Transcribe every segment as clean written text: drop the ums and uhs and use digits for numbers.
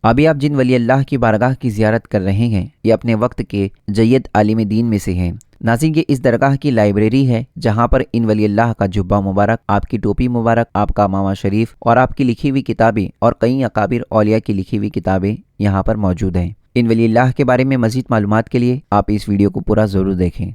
अभी आप जिन वली अल्लाह की बारगाह की ज़ियारत कर रहे हैं ये अपने वक्त के जय्यद आलिम दीन में से हैं। नाज़रीन, ये इस दरगाह की लाइब्रेरी है जहाँ पर इन वली अल्लाह का जुब्बा मुबारक, आपकी टोपी मुबारक, आपका मामा शरीफ और आपकी लिखी हुई किताबें और कई अकाबिर औलिया की लिखी हुई किताबें यहाँ पर मौजूद हैं। इन वली अल्लाह के बारे में मज़ीद मालूमात के लिए आप इस वीडियो को पूरा ज़रूर देखें।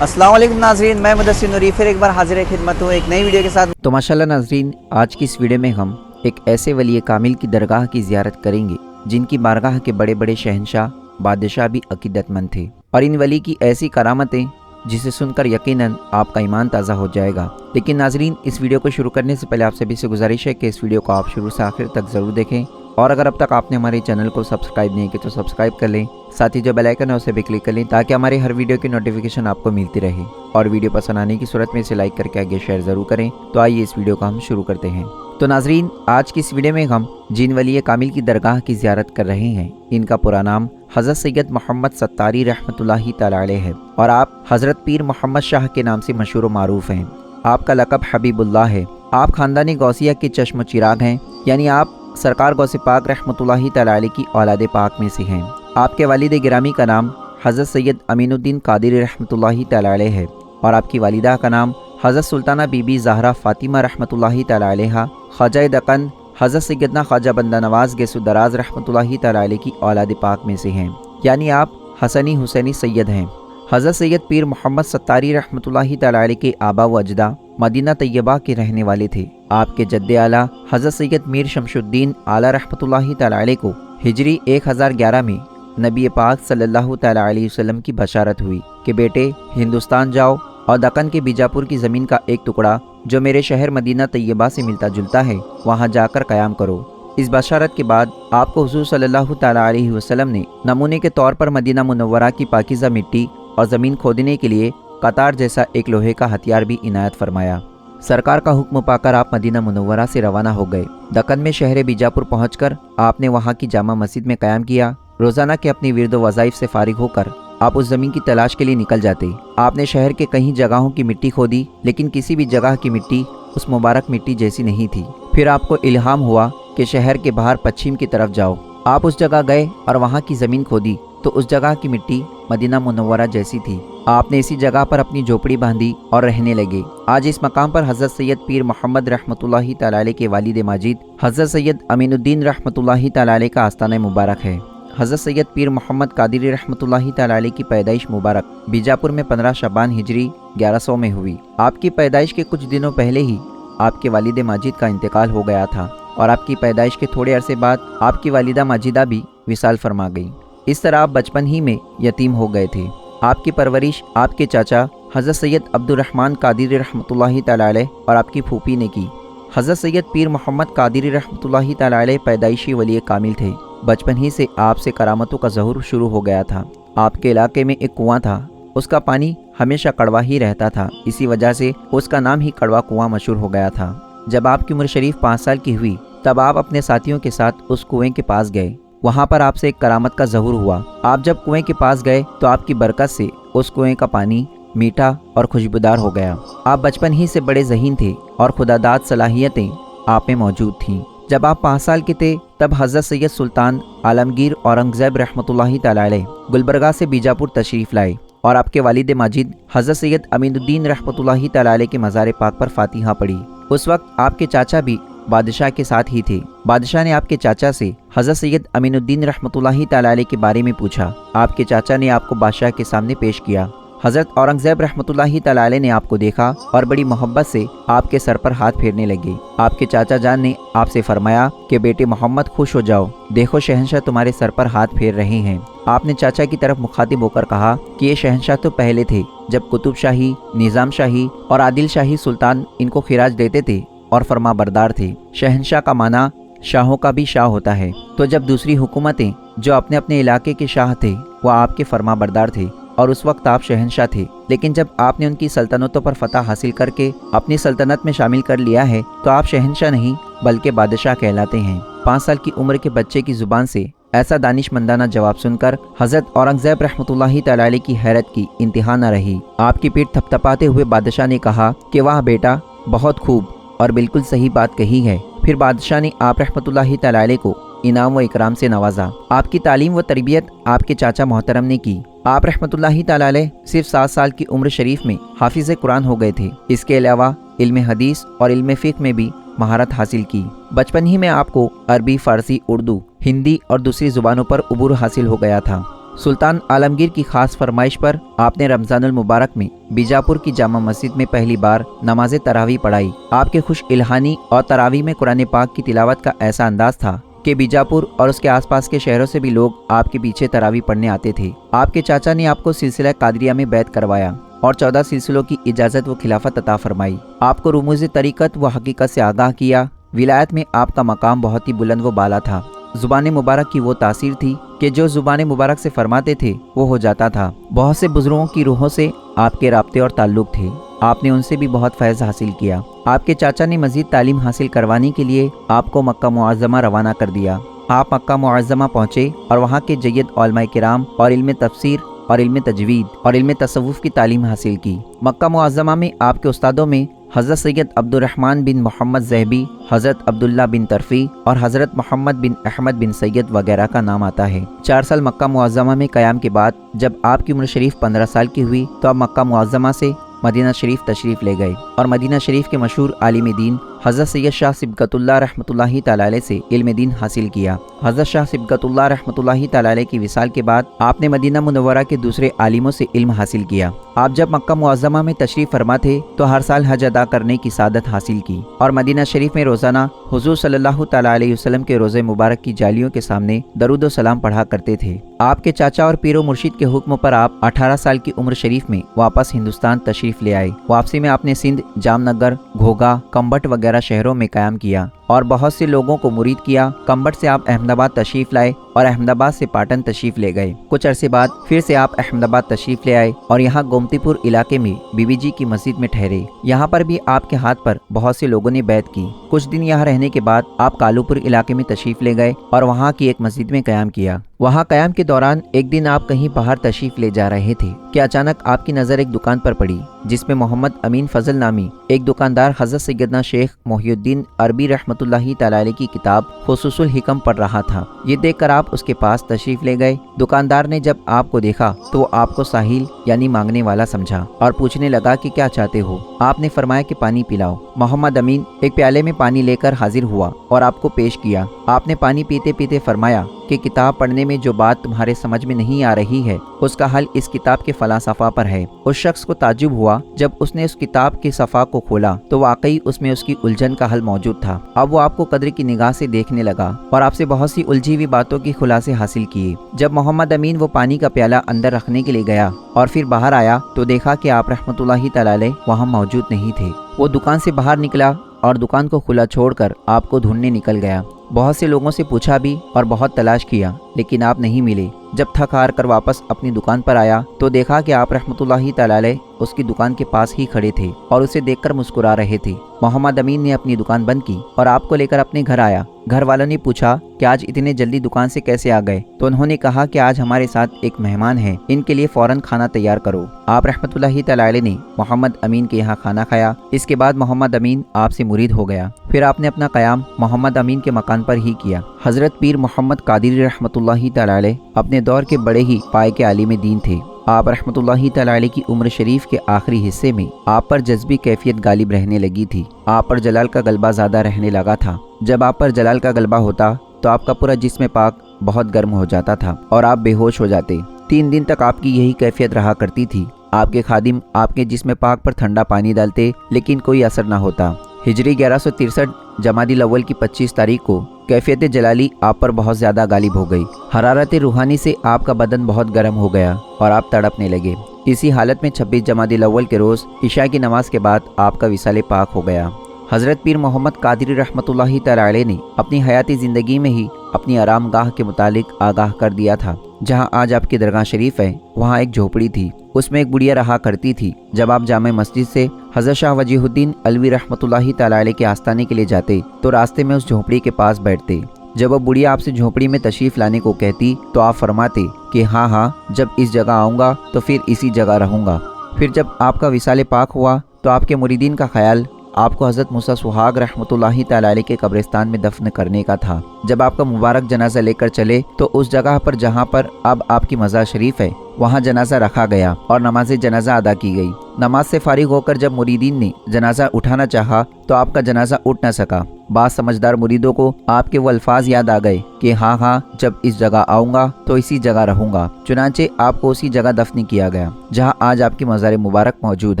अस्सलाम वालेकुम नाज़रीन, मैं मुदस्सिर नूरी फिर एक बार हाजिर खिदमत हूँ एक नई वीडियो के साथ। तो माशाल्लाह नाज़रीन, आज की इस वीडियो में हम एक ऐसे वली कामिल की दरगाह की ज़ियारत करेंगे जिनकी बारगाह के बड़े बड़े शहंशाह बादशाह भी अकीदतमंद थे, और इन वली की ऐसी करामतें जिसे सुनकर यकीनन आपका ईमान ताज़ा हो जाएगा। लेकिन नाज़रीन, इस वीडियो को शुरू करने से पहले आप सभी से गुजारिश है कि इस वीडियो को आप शुरू से आखिर तक ज़रूर देखें, और अगर अब तक आपने हमारे चैनल को सब्सक्राइब नहीं किया तो सब्सक्राइब कर लें, साथ ही जो बेल आइकन है उसे भी क्लिक कर लें ताकि हमारे हर वीडियो की नोटिफिकेशन आपको मिलती रहे। और वीडियो पसंद आने की सूरत में इसे लाइक करके आगे शेयर ज़रूर करें। तो आइए इस वीडियो को हम शुरू करते हैं। तो नाज़रीन, आज की इस वीडियो में हम जिन वली कामिल की दरगाह की ज़ियारत कर रहे हैं इनका पूरा नाम हज़रत सैयद मोहम्मद सत्तारी रहमतुल्लाहि तआला अलैह है, और आप हज़रत पीर मोहम्मद शाह के नाम से मशहूर मारूफ हैं। आपका लक़ब हबीबुल्लाह है। आप ख़ानदानी गौसिया के चश्म चिराग हैं, यानी आप सरकार गौसे पाक रहमतुल्लाहि तआला अलैह की औलाद पाक में से हैं। आपके वालिद गिरामी का नाम हज़रत सैयद अमीनुद्दीन कादिरी रहमतुल्लाहि तआला अलैह है, और आपकी वालिदा का नाम हज़रत सुल्ताना बीबी ज़हरा फ़ातिमा रहमतुल्लाहि तआला अलैहा ख्वाजा दक्कन हज़रत सैयदना ख्वाजा बंदा नवाज़ गेसुदराज रहमतुल्लाहि तआला अलैह की औलाद पाक में से हैं, यानी आप हसनी हुसैनी सैयद हैं। हज़रत सैयद पीर मोहम्मद सत्तारी रहमतुल्लाहि तआला अलैह के आबा व अजदा मदीना तैयबा के रहने वाले थे। आपके जद्दे आला हज़रत सैयद मीर शमशुद्दीन आला रहमतुल्लाहि तआला अलैह को हिजरी 1011 में नबी पाक सल्लल्लाहु तआला अलैहि वसल्लम की बशारत हुई कि बेटे हिंदुस्तान जाओ और दक्कन के बीजापुर की ज़मीन का एक टुकड़ा जो मेरे शहर मदीना तैयबा से मिलता जुलता है वहाँ जाकर क़याम करो। इस बशारत के बाद आपको हुज़ूर सल्लल्लाहु तआला अलैहि वसल्लम ने नमूने के तौर पर मदीना मुनव्वरा की पाकीज़ा मिट्टी और ज़मीन खोदने के लिए कतार जैसा एक लोहे का हथियार भी इनायत फरमाया। सरकार का हुक्म पाकर आप मदीना मुनव्वरा से रवाना हो गए। दक्कन में शहर बीजापुर पहुंचकर आपने वहां की जामा मस्जिद में क़याम किया। रोज़ाना के अपनी विर्द वज़ाइफ से फारिग होकर आप उस ज़मीन की तलाश के लिए निकल जाते। आपने शहर के कई जगहों की मिट्टी खोदी, लेकिन किसी भी जगह की मिट्टी उस मुबारक मिट्टी जैसी नहीं थी। फिर आपको इल्हाम हुआ कि शहर के बाहर पश्चिम की तरफ जाओ। आप उस जगह गए और वहाँ की ज़मीन खोदी तो उस जगह की मिट्टी मदीना मुनव्वरा जैसी थी। आपने इसी जगह पर अपनी झोपड़ी बांधी और रहने लगे। आज इस मकाम पर हज़रत सैयद पीर मोहम्मद रहमतुल्लाहि तआला अलैह के वालिद माजिद हज़रत सैयद अमीनुद्दीन रहमतुल्लाहि तआला अलैह का आस्ताना मुबारक है। हज़रत सैयद पीर मोहम्मद कादिरी रहमतुल्लाहि तआला अलैह की पैदाइश मुबारक बीजापुर में 15 शबान हिजरी 1100 में हुई। आपकी पैदाइश के कुछ दिनों पहले ही आपके वालिद माजिद का इंतकाल हो गया था, और आपकी पैदाइश के थोड़े अरसे बाद आपकी वालिदा माजिदा भी विसाल फरमा गई। इस तरह आप बचपन ही में यतीम हो गए थे। आपकी परवरिश आपके चाचा हज़रत सैयद अब्दुर्रहमान कादिरी रहमतुल्लाहि तआला अलैह और आपकी फूफी ने की। हज़रत सैयद पीर मोहम्मद कादिरी रहमतुल्लाहि तआला अलैह पैदाइशी वली कामिल थे। बचपन ही से आपसे करामतों का ज़हूर शुरू हो गया था। आपके इलाके में एक कुआं था, उसका पानी हमेशा कड़वा ही रहता था, इसी वजह से उसका नाम ही कड़वा कुआं मशहूर हो गया था। जब आपकी उम्र शरीफ 5 साल की हुई तब आप अपने साथियों के साथ उस कुएं के पास गए। वहाँ पर आपसे एक करामत का ज़हूर हुआ। आप जब कुएं के पास गए तो आपकी बरकत से उस कुएं का पानी मीठा और खुशबूदार हो गया। आप बचपन ही से बड़े ज़हीन थे और खुदादाद सलाहियतें आप में मौजूद थीं। जब आप 5 साल के थे तब हज़रत सैयद सुल्तान आलमगीर औरंगज़ेब रहमतुल्लाहि तआला अलैह गुलबर्गा से बीजापुर तशरीफ़ लाए, और आपके वालिद माजिद हज़रत सैयद अमीनुद्दीन रहमतुल्लाहि तआला अलैह के मज़ार पाक पर फातिहा पढ़ी। उस वक्त आपके चाचा भी बादशाह के साथ ही थे। बादशाह ने आपके चाचा से हज़रत सैयद अमीनुद्दीन रहमतुल्लाहि तआला अलैह के बारे में पूछा। आपके चाचा ने आपको बादशाह के सामने पेश किया। हज़रत औरंगज़ेब रहमतुल्लाहि तआला अलैह ने आपको देखा और बड़ी मोहब्बत से आपके सर पर हाथ फेरने लगे। आपके चाचा जान ने आपसे फरमाया कि बेटे मोहम्मद खुश हो जाओ, देखो शहंशाह तुम्हारे सर पर हाथ फेर रहे हैं। आपने चाचा की तरफ मुखातिब होकर कहा कि ये शहंशाह तो पहले थे जब कुतुब शाही, निज़ाम शाही और आदिल शाही सुल्तान इनको खिराज देते थे और फरमा बरदार थे। शहंशाह का माना शाहों का भी शाह होता है। तो जब दूसरी हुकूमतें जो अपने अपने इलाके के शाह थे वह आपके फरमा बरदार थे और उस वक्त आप शहंशाह थे, लेकिन जब आपने उनकी सल्तनतों पर फतह हासिल करके अपनी सल्तनत में शामिल कर लिया है तो आप शहंशाह नहीं बल्कि बादशाह कहलाते हैं। 5 साल की उम्र के बच्चे की जुबान से ऐसा दानिशमंदाना जवाब सुनकर हज़रत औरंगज़ेब रहमतुल्लाहि तआला अलैह की हैरत की इंतहा न रही। आपकी पीठ थपथपाते हुए बादशाह ने कहा कि वाह बेटा, बहुत खूब और बिल्कुल सही बात कही है। फिर बादशाह ने आप रहमतुल्लाहि तआला अलैह को इनाम व इकराम से नवाजा। आपकी तालीम व तरबियत आपके चाचा मोहतरम ने की। आप रहमतुल्लाहि ताला अलैह सिर्फ 7 साल की उम्र शरीफ में हाफिज कुरान हो गए थे। इसके अलावा इल्म हदीस और इल्म फ़िक़्ह में भी महारत हासिल की। बचपन ही में आपको अरबी, फ़ारसी, उर्दू, हिंदी और दूसरी ज़ुबानों पर उबूर हासिल हो गया था। सुल्तान आलमगीर की खास फरमाइश पर आपने रमज़ानुल मुबारक में बीजापुर की जामा मस्जिद में पहली बार नमाज तरावी पढ़ाई। आपके खुश इल्हानी और तरावी में कुरान पाक की तिलावत का ऐसा अंदाज था कि बीजापुर और उसके आसपास के शहरों से भी लोग आपके पीछे तरावी पढ़ने आते थे। आपके चाचा ने आपको सिलसिला कादरिया में बैत करवाया और 14 सिलसिलों की इजाज़त व खिलाफत अता फरमाई। आपको रुमूज़ तरीक़त व हकीकत से आगाह किया। विलायत में आपका मकाम बहुत ही बुलंद व बाला था। ज़ुबान मुबारक की वो तासीर थी कि जो ज़ुबान मुबारक से फरमाते थे वो हो जाता था। बहुत से बुजुर्गों की रूहों से आपके राब्ते और ताल्लुक़ थे। आपने उनसे भी बहुत फैज़ हासिल किया। आपके चाचा ने मज़ीद तालीम हासिल करवाने के लिए आपको मक्का मुअज़्ज़मा रवाना कर दिया। आप मक्का मुअज़्ज़मा पहुँचे और वहाँ के जय्यद उलमाए किराम और इल्म तफसीर और इल्म तजवीद और इल्म तसव्वुफ़ की तालीम हासिल की। मक्का मुअज़्ज़मा में आपके उस्तादों में हज़रत सैयद अब्दुर्रहमान बिन मोहम्मद ज़हबी, हज़रत अब्दुल्ला बिन तरफ़ी और हज़रत मोहम्मद बिन अहमद बिन सैयद वगैरह का नाम आता है। 4 साल मक्का मुअज़्ज़मा में क़याम के बाद जब आपकी उम्र शरीफ 15 साल की हुई तो आप मक्का मुअज़्ज़मा से मदीना शरीफ तशरीफ़ ले गए और मदीना शरीफ के मशहूर आलिम दीन हज़रत सैयद शाह सिबगतुल्लाह रहमतुल्लाहि ताला अलैह से इल्म दीन हासिल किया। हज़रत शाह सिबगतुल्लाह रहमतुल्लाहि ताला अलैह की विसाल के बाद आपने मदीना मुनव्वरा के दूसरे आलिमों से इल्म हासिल किया। आप जब मक्का मुअज़्ज़मा में तशरीफ़ फरमा थे तो हर साल हज अदा करने की सादत हासिल की और मदीना शरीफ में रोज़ाना हुज़ूर सल्लल्लाहु ताला अलैहि वसल्लम के रोज़े मुबारक की जालियों के सामने दरूद व सलाम पढ़ा करते थे। आपके चाचा और पीरो मुर्शिद के हुक्म पर आप 18 साल की उम्र शरीफ में वापस हिंदुस्तान तशरीफ़ ले आए। वापसी में आपने सिंध, जामनगर, घोघा, कंबट वगैरह शहरों में क़याम किया और बहुत से लोगों को मुरीद किया। कंबट से आप अहमदाबाद तशरीफ़ लाए और अहमदाबाद से पाटन तशरीफ़ ले गए। कुछ अरसे बाद फिर से आप अहमदाबाद तशरीफ़ ले आए और यहाँ गोमतीपुर इलाके में बीबी जी की मस्जिद में ठहरे। यहाँ पर भी आपके हाथ पर बहुत से लोगों ने बैत की। कुछ दिन यहाँ रहने के बाद आप कालूपुर इलाके में तशरीफ़ ले गए और वहाँ की एक मस्जिद में क़याम किया। वहाँ क़याम के दौरान एक दिन आप कहीं बाहर तशरीफ़ ले जा रहे थे कि अचानक आपकी नज़र एक दुकान पर पड़ी जिसमें मोहम्मद अमीन फजल नामी एक दुकानदार हज़रत सैयदना शेख मोहिउद्दीन अरबी रहमतुल्लाहि ताला अलैह की किताब खुसूसुल हिकम पढ़ रहा था। ये देखकर आप उसके पास तशरीफ़ ले गए। दुकानदार ने जब आपको देखा तो वो आपको साहिल यानी मांगने वाला समझा और पूछने लगा कि क्या चाहते हो। आपने फरमाया कि पानी पिलाओ। मोहम्मद अमीन एक प्याले में पानी लेकर हाजिर हुआ और आपको पेश किया। आपने पानी पीते पीते फरमाया कि किताब पढ़ने में जो बात तुम्हारे समझ में नहीं आ रही है उसका हल इस किताब के फला सफ़ा पर है। उस शख्स को ताज्जुब हुआ जब उसने उस किताब के सफ़ा को खोला तो वाकई उसमें उसकी उलझन का हल मौजूद था। अब वो आपको कदर की निगाह से देखने लगा और आपसे बहुत सी उलझी हुई बातों के खुलासे हासिल किए। जब मोहम्मद अमीन वो पानी का प्याला अंदर रखने के लिए गया और फिर बाहर आया तो देखा कि आप रहमतुल्लाहि ताला अलैह वहाँ मौजूद नहीं थे। वो दुकान से बाहर निकला और दुकान को खुला छोड़कर आपको ढूंढने निकल गया। बहुत से लोगों से पूछा भी और बहुत तलाश किया लेकिन आप नहीं मिले। जब थक हार कर वापस अपनी दुकान पर आया तो देखा कि आप रहमतुल्लाहि ताला अलैह उसकी दुकान के पास ही खड़े थे और उसे देखकर मुस्कुरा रहे थे। मोहम्मद अमीन ने अपनी दुकान बंद की और आपको लेकर अपने घर आया। घर वालों ने पूछा कि आज इतने जल्दी दुकान से कैसे आ गए तो उन्होंने कहा कि आज हमारे साथ एक मेहमान है, इनके लिए फौरन खाना तैयार करो। आप रहमतुल्लाहि ताला अलैह ने मोहम्मद अमीन के यहाँ खाना खाया। इसके बाद मोहम्मद अमीन आपसे मुरीद हो गया। फिर आपने अपना क़याम मोहम्मद अमीन के मकान पर ही किया। हज़रत पीर मोहम्मद कादिरी रहमतुल्लाहि ताला अलैह अपने दौर के बड़े ही पाए के आलिम दीन थे। आप रहमतुल्लाहि ताला अलैह की उम्र शरीफ के आखिरी हिस्से में आप पर जज्बी कैफियत गालिब रहने लगी थी। आप पर जलाल का गलबा ज़्यादा रहने लगा था। जब आप पर जलाल का गलबा होता तो आपका पूरा जिस्म पाक बहुत गर्म हो जाता था और आप बेहोश हो जाते। 3 दिन तक आपकी यही कैफियत रहा करती थी। आपके खादिम आपके जिस्म पाक पर ठंडा पानी डालते लेकिन कोई असर न होता। हिजरी 1163 जमादिल अव्वल की 25 तारीख को कैफियत जलाली आप पर बहुत ज़्यादा गालिब हो गई। हरारत रूहानी से आपका बदन बहुत गर्म हो गया और आप तड़पने लगे। इसी हालत में 26 जमादिल अव्वल के रोज़ इशा की नमाज के बाद आपका विसाले पाक हो गया। हज़रत पीर मोहम्मद कादिरी रहमतुल्लाहि ताला अलैह ने अपनी हयाती ज़िंदगी में ही अपनी आराम गाह के मुतालिक आगाह कर दिया था। जहाँ आज आपकी दरगाह शरीफ है वहाँ एक झोपड़ी थी, उसमें एक बुढ़िया रहा करती थी। जब आप जामे मस्जिद से हज़रत शाह वजीहुद्दीन अलवी रहमतुल्लाहि ताला अलैह के आस्ताने के लिए जाते तो रास्ते में उस झोपड़ी के पास बैठते। जब वो बुढ़िया आपसे झोपड़ी में तशरीफ़ लाने को कहती तो आप फरमाते कि हाँ हाँ, जब इस जगह आऊँगा तो फिर इसी जगह रहूँगा। फिर जब आपका विसाले पाक हुआ तो आपके मुरीदीन का ख्याल آپ کو حضرت موسیٰ سہاگ رحمتہ تعالی علیہ کے قبرستان میں دفن کرنے کا تھا۔ جب آپ کا مبارک جنازہ لے کر چلے تو اس جگہ پر جہاں پر اب آپ کی مزار شریف ہے وہاں جنازہ رکھا گیا اور نماز جنازہ ادا کی گئی۔ نماز سے فارغ ہو کر جب مریدین نے جنازہ اٹھانا چاہا تو آپ کا جنازہ اٹھ نہ سکا۔ بعض سمجھدار مریدوں کو آپ کے وہ الفاظ یاد آ گئے کہ ہاں جب اس جگہ آؤں گا تو اسی جگہ رہوں گا، چنانچہ آپ کو اسی جگہ دفن کیا گیا جہاں آج آپ کی مزار مبارک موجود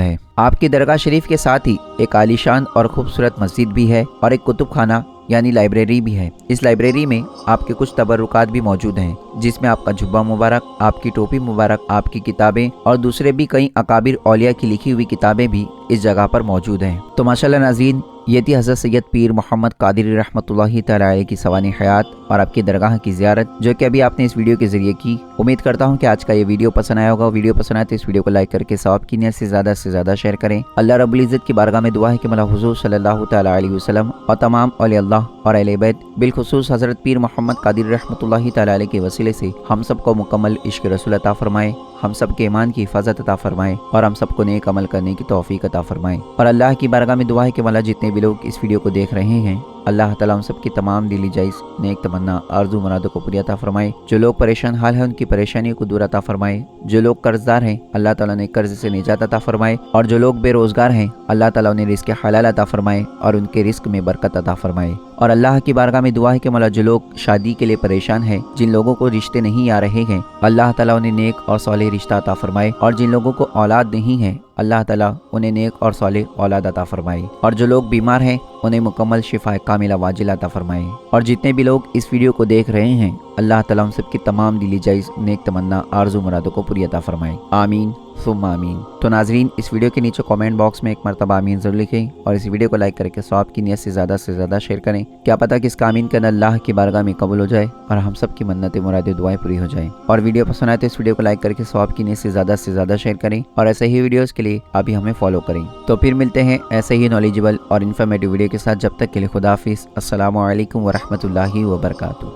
ہے۔ آپ کی درگاہ شریف کے ساتھ ہی ایک عالیشان اور خوبصورت مسجد بھی ہے اور ایک کتب خانہ یعنی لائبریری بھی ہے۔ اس لائبریری میں آپ کے کچھ تبرکات بھی موجود ہیں، جس میں آپ کا جبہ مبارک، آپ کی ٹوپی مبارک، آپ کی کتابیں اور دوسرے بھی کئی اکابر اولیاء کی لکھی ہوئی کتابیں بھی اس جگہ پر موجود ہیں۔ تو ماشاءاللہ ناظرین، یہ تھی حضرت سید پیر محمد قادری رحمۃ اللہ تعالی علیہ کی سوانح حیات اور آپ کی درگاہ کی زیارت، جو کہ ابھی آپ نے اس ویڈیو کے ذریعے کی۔ امید کرتا ہوں کہ آج کا یہ ویڈیو پسند آیا ہوگا۔ ویڈیو پسند آئے تو اس ویڈیو کو لائک کر کے ثواب کی نیت سے زیادہ شیئر کریں۔ اللہ رب العزت کی بارگاہ میں دعا ہے کہ مولا حضور صلی اللہ تعالی علیہ وسلم اور تمام اولیاء اللہ اور اہل بیت، بالخصوص حضرت پیر محمد قادری رحمۃ اللہ تعالی علیہ کے وسیلے سے ہم سب کو مکمل عشق رسول عطا فرمائے، ہم سب کے ایمان کی حفاظت عطا فرمائے اور ہم سب کو نیک عمل کرنے کی توفیق عطا فرمائے۔ اور اللہ کی بارگاہ میں دعا ہے کہ مولا جتنے بھی لوگ اس ویڈیو کو دیکھ رہے ہیں، اللہ تعالیٰ ہم سب کی تمام دلی جائز نیک تمنا آرزو مرادوں کو پوری عطا فرمائے۔ جو لوگ پریشان حال ہیں ان کی پریشانیوں کو دور عطا فرمائے۔ جو لوگ قرض دار ہیں اللہ تعالیٰ نے قرض سے نجات عطا فرمائے، اور جو لوگ بے روزگار ہیں اللہ تعالیٰ نے رزق حلال عطا فرمائے اور ان کے رزق میں برکت عطا فرمائے۔ اور اللہ کی بارگاہ میں دعا ہے کہ مولا جو لوگ شادی کے لیے پریشان ہیں، جن لوگوں کو رشتے نہیں آ رہے ہیں، اللہ تعالیٰ انہیں نیک اور صالح رشتہ عطا فرمائے، اور جن لوگوں کو اولاد نہیں ہے اللہ تعالیٰ انہیں نیک اور صالح اولاد عطا فرمائے، اور جو لوگ بیمار ہیں انہیں مکمل شفا کاملہ واجلہ عطا فرمائے۔ اور جتنے بھی لوگ اس ویڈیو کو دیکھ رہے ہیں اللہ تعالیٰ ہم سب کی تمام دلی جائز نیک تمنا آرزو مرادوں کو پوری عطا فرمائے، آمین ثم آمین۔ تو ناظرین، اس ویڈیو کے نیچے کامنٹ باکس میں ایک مرتبہ آمین ضرور لکھیں اور اس ویڈیو کو لائک کر کے ثواب کی نیت سے زیادہ شیئر کریں۔ کیا پتہ کہ اس کا آمین کرنا اللہ کی بارگاہ میں قبول ہو جائے اور ہم سب کی منتیں مرادیں دعائیں پوری ہو جائیں۔ اور ویڈیو پسند آئے تو اس ویڈیو کو لائک کر کے ثواب کی نیت سے زیادہ شیئر کریں اور ایسے ہی ویڈیوز کے لیے ابھی ہمیں فالو کریں۔ تو پھر ملتے ہیں ایسے ہی نالیجبل اور انفارمیٹیو ویڈیو کے ساتھ، جب تک کے لیے خدا حافظ۔ السلام علیکم ورحمۃ اللہ وبرکاتہ۔